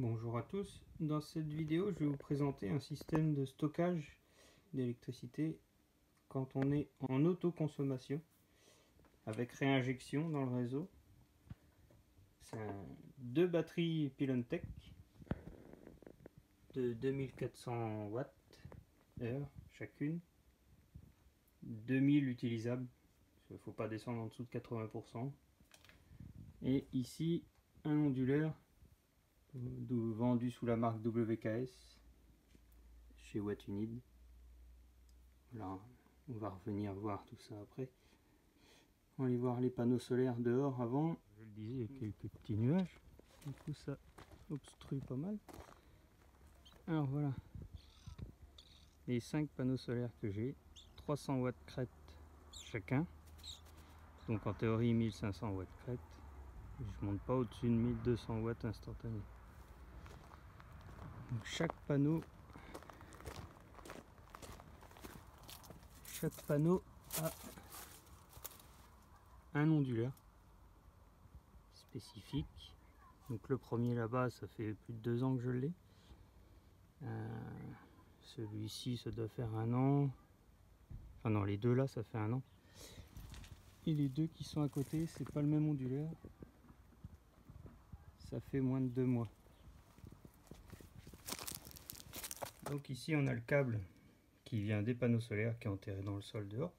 Bonjour à tous, dans cette vidéo je vais vous présenter un système de stockage d'électricité quand on est en autoconsommation avec réinjection dans le réseau. C'est deux batteries Pylontech de 2400 watts heure chacune, 2000 utilisables, il ne faut pas descendre en dessous de 80%, et ici un onduleur vendu sous la marque WKS chez Watunid. Voilà, on va revenir voir tout ça après. On va aller voir les panneaux solaires dehors avant. Je le disais, il y a quelques petits nuages, du coup ça obstrue pas mal. Alors voilà, les 5 panneaux solaires que j'ai, 300 watts crête chacun, donc en théorie 1500 watts crête. Je monte pas au-dessus de 1200 watts instantanés. Donc chaque panneau a un onduleur spécifique. Donc le premier là-bas, ça fait plus de 2 ans que je l'ai. Celui-ci, ça doit faire 1 an. Enfin non, les deux là, ça fait 1 an. Et les deux qui sont à côté, c'est pas le même onduleur. Ça fait moins de 2 mois. Donc ici, on a le câble qui vient des panneaux solaires qui est enterré dans le sol dehors.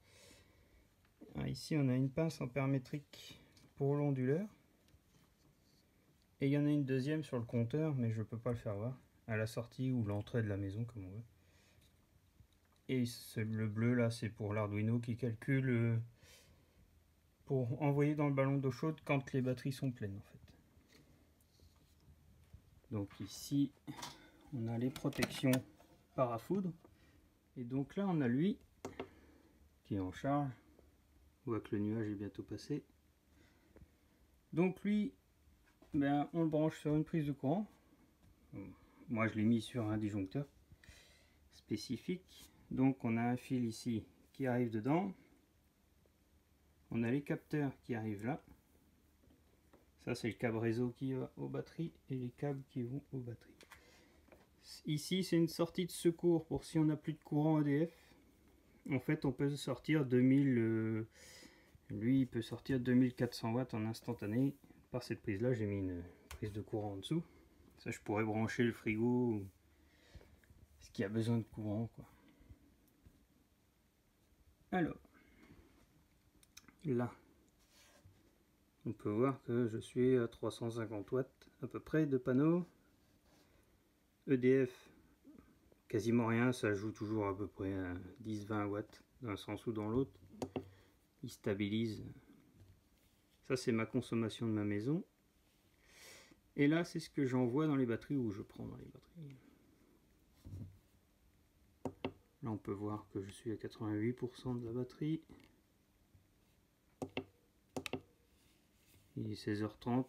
Ici, on a une pince ampère métrique pour l'onduleur. Et il y en a une deuxième sur le compteur, mais je ne peux pas le faire voir, à la sortie ou l'entrée de la maison, comme on veut. Et le bleu là, c'est pour l'Arduino qui calcule pour envoyer dans le ballon d'eau chaude quand les batteries sont pleines en fait. Donc ici, on a les protections parafoudre. Et donc là, on a lui qui est en charge. On voit que le nuage est bientôt passé. Donc lui, ben, on le branche sur une prise de courant. Moi, je l'ai mis sur un disjoncteur spécifique. Donc on a un fil ici qui arrive dedans. On a les capteurs qui arrivent là. Ça, c'est le câble réseau qui va aux batteries et les câbles qui vont aux batteries. Ici, c'est une sortie de secours pour si on n'a plus de courant EDF. En fait, on peut sortir 2000. Lui, il peut sortir 2400 watts en instantané. Par cette prise-là, j'ai mis une prise de courant en dessous. Ça, je pourrais brancher le frigo, ce qui a besoin de courant, quoi. Alors, là, on peut voir que je suis à 350 watts à peu près de panneaux. EDF, quasiment rien, ça joue toujours à peu près à 10-20 watts d'un sens ou dans l'autre. Il stabilise. Ça, c'est ma consommation de ma maison. Et là, c'est ce que j'envoie dans les batteries ou je prends dans les batteries. Là, on peut voir que je suis à 88% de la batterie. Il est 16h30.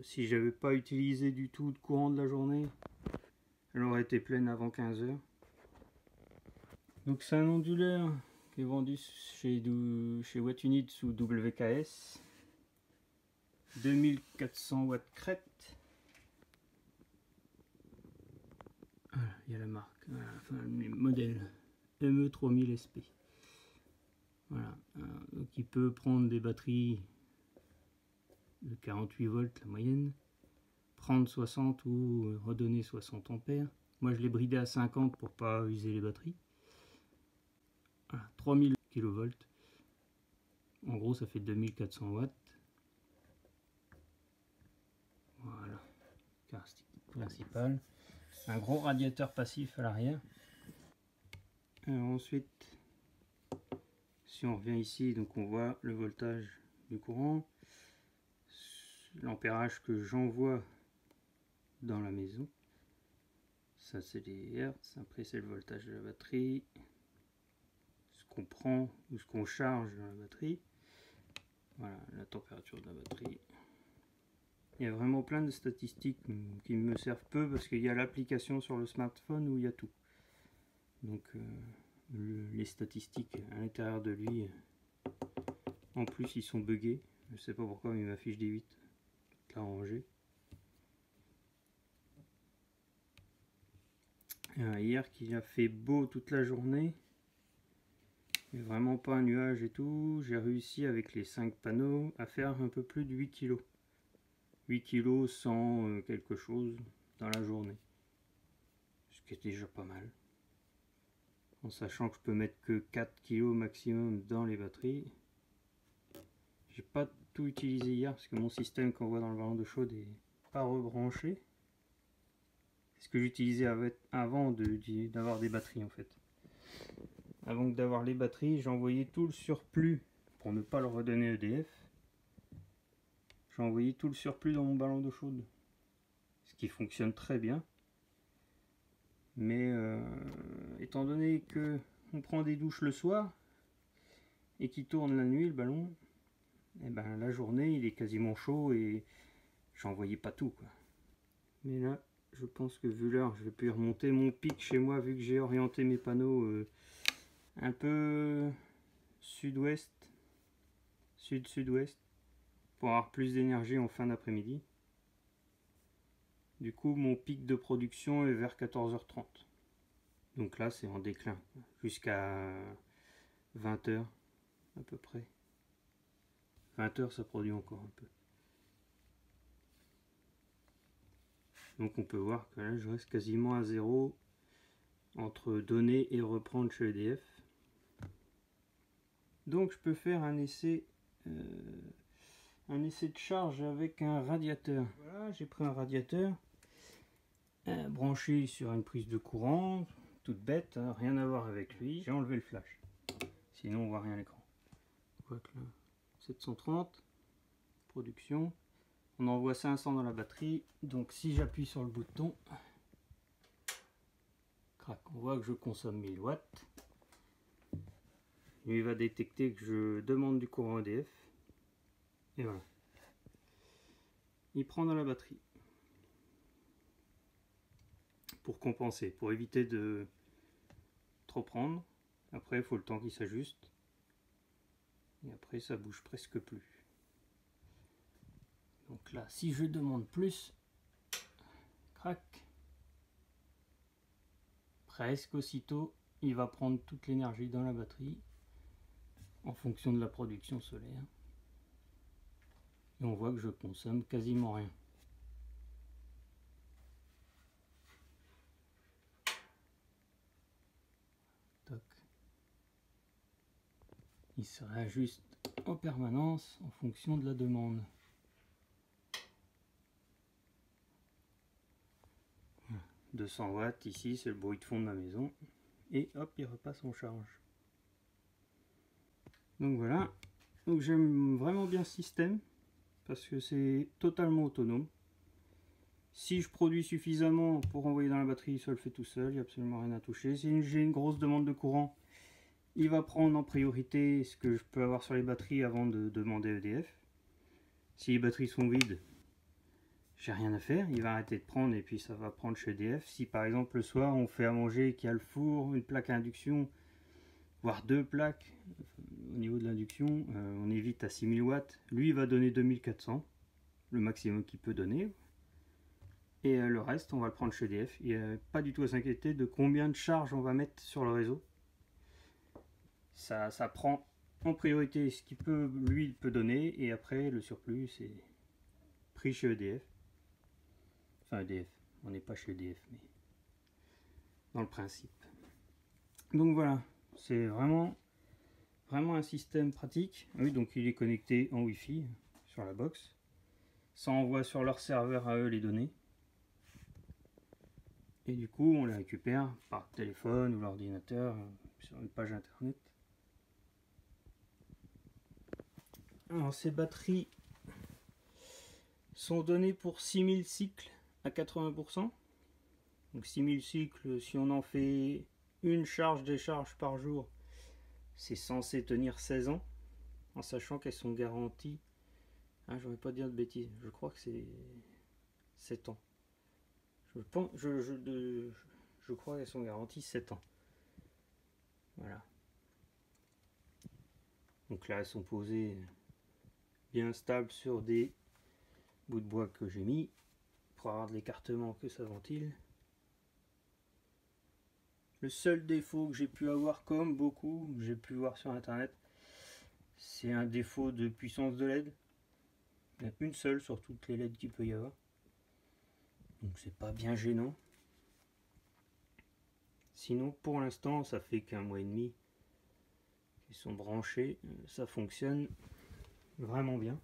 Si j'avais pas utilisé du tout de courant de la journée, elle aurait été pleine avant 15h. Donc c'est un onduleur qui est vendu chez Watunid sous WKS. 2400 watts crête. Voilà, il y a la marque, voilà, enfin le modèle ME3000SP. Voilà, donc il peut prendre des batteries de 48 volts la moyenne, prendre 60 ou redonner 60 ampères. Moi je l'ai bridé à 50 pour pas user les batteries. Voilà, 3000 kV. En gros ça fait 2400 watts. Voilà, caractéristique principale. Un gros radiateur passif à l'arrière. Ensuite, si on revient ici, donc on voit le voltage du courant, l'ampérage que j'envoie dans la maison. Ça c'est les hertz. Après c'est le voltage de la batterie, ce qu'on prend ou ce qu'on charge dans la batterie. Voilà la température de la batterie. Il y a vraiment plein de statistiques qui me servent peu parce qu'il y a l'application sur le smartphone où il y a tout. Donc les statistiques à l'intérieur de lui, en plus ils sont buggés. Je sais pas pourquoi, mais il m'affiche des 8. Tout arrangé. hier qu'il a fait beau toute la journée. Mais vraiment pas un nuage et tout. J'ai réussi avec les 5 panneaux à faire un peu plus de 8 kg. 8 kg sans quelque chose dans la journée. Ce qui est déjà pas mal. En sachant que je peux mettre que 4 kg maximum dans les batteries. J'ai pas tout utilisé hier parce que mon système qu'on voit dans le ballon d'eau chaude est pas rebranché. C'est ce que j'utilisais avant d'avoir des batteries en fait. Avant d'avoir les batteries, j'envoyais tout le surplus pour ne pas le redonner EDF. J'envoyais tout le surplus dans mon ballon d'eau chaude. Ce qui fonctionne très bien. Mais étant donné que on prend des douches le soir et qu'il tourne la nuit le ballon, et ben la journée il est quasiment chaud et j'envoyais pas tout quoi. Mais là je pense que vu l'heure je vais plus remonter mon pic chez moi vu que j'ai orienté mes panneaux un peu sud-ouest, sud-sud-ouest pour avoir plus d'énergie en fin d'après-midi. Du coup mon pic de production est vers 14h30. Donc là c'est en déclin jusqu'à 20h à peu près. 20h ça produit encore un peu. Donc on peut voir que là je reste quasiment à zéro entre donner et reprendre chez EDF. Donc je peux faire un essai de charge avec un radiateur. Voilà, j'ai pris un radiateur branché sur une prise de courant, toute bête, hein, rien à voir avec lui. J'ai enlevé le flash, sinon on voit rien à l'écran. 730 production. On envoie 500 dans la batterie, donc si j'appuie sur le bouton, crac, on voit que je consomme 1000 watts. Lui va détecter que je demande du courant EDF. Et voilà. Il prend dans la batterie. Pour compenser, pour éviter de trop prendre. Après, il faut le temps qu'il s'ajuste. Et après, ça bouge presque plus. Donc là, si je demande plus, crac, presque aussitôt, il va prendre toute l'énergie dans la batterie en fonction de la production solaire. Et on voit que je consomme quasiment rien. Toc. Il se réajuste en permanence en fonction de la demande. 200 watts ici, c'est le bruit de fond de ma maison. Et hop, il repasse en charge. Donc voilà. Donc j'aime vraiment bien ce système parce que c'est totalement autonome. Si je produis suffisamment pour envoyer dans la batterie, ça le fait tout seul, il n'y a absolument rien à toucher. Si j'ai une grosse demande de courant, il va prendre en priorité ce que je peux avoir sur les batteries avant de demander EDF. Si les batteries sont vides, j'ai rien à faire, il va arrêter de prendre et puis ça va prendre chez EDF. Si par exemple le soir on fait à manger, qu'il y a le four, une plaque à induction, voire 2 plaques au niveau de l'induction, on est vite à 6000 watts. Lui il va donner 2400, le maximum qu'il peut donner. Et le reste on va le prendre chez EDF. Il n'y a pas du tout à s'inquiéter de combien de charges on va mettre sur le réseau. Ça prend en priorité ce qu'il peut, lui il peut donner, et après le surplus c'est pris chez EDF. Enfin EDF, on n'est pas chez EDF, mais dans le principe. Donc voilà, c'est vraiment un système pratique. Oui, donc il est connecté en Wi-Fi sur la box. Ça envoie sur leur serveur à eux les données. Et du coup, on les récupère par téléphone ou l'ordinateur sur une page internet. Alors ces batteries sont données pour 6000 cycles à 80%. Donc 6000 cycles, si on en fait une charge-décharge par jour, c'est censé tenir 16 ans, en sachant qu'elles sont garanties, je ne vais pas dire de bêtises, je crois que c'est 7 ans. Je crois qu'elles sont garanties 7 ans. Voilà. Donc là, elles sont posées bien stables sur des bouts de bois que j'ai mis pour avoir de l'écartement que ça ventile. Le seul défaut que j'ai pu avoir, comme beaucoup, j'ai pu voir sur internet, c'est un défaut de puissance de LED. Il y en a une seule sur toutes les LED qu'il peut y avoir. Donc c'est pas bien gênant. Sinon pour l'instant ça fait qu'un mois et demi qu'ils sont branchés. Ça fonctionne vraiment bien.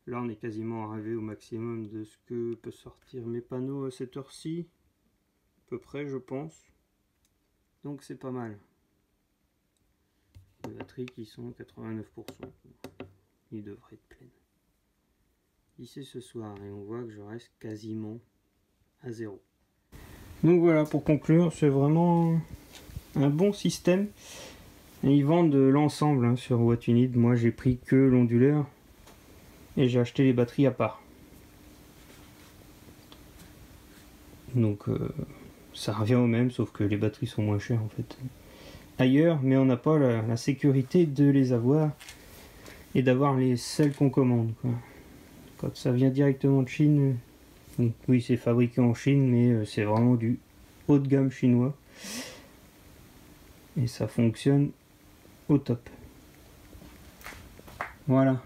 Là on est quasiment arrivé au maximum de ce que peut sortir mes panneaux à cette heure-ci. À peu près je pense. Donc c'est pas mal. Les batteries qui sont à 89%. Ils devraient être pleines. Ici ce soir et on voit que je reste quasiment à zéro. Donc voilà, pour conclure, c'est vraiment un bon système. Et ils vendent l'ensemble hein, sur What You Need. Moi j'ai pris que l'onduleur et j'ai acheté les batteries à part. Donc ça revient au même, sauf que les batteries sont moins chères en fait ailleurs, mais on n'a pas la sécurité de les avoir et d'avoir celles qu'on commande, quoi. Quand ça vient directement de Chine, oui c'est fabriqué en Chine, mais c'est vraiment du haut de gamme chinois. Et ça fonctionne au top. Voilà,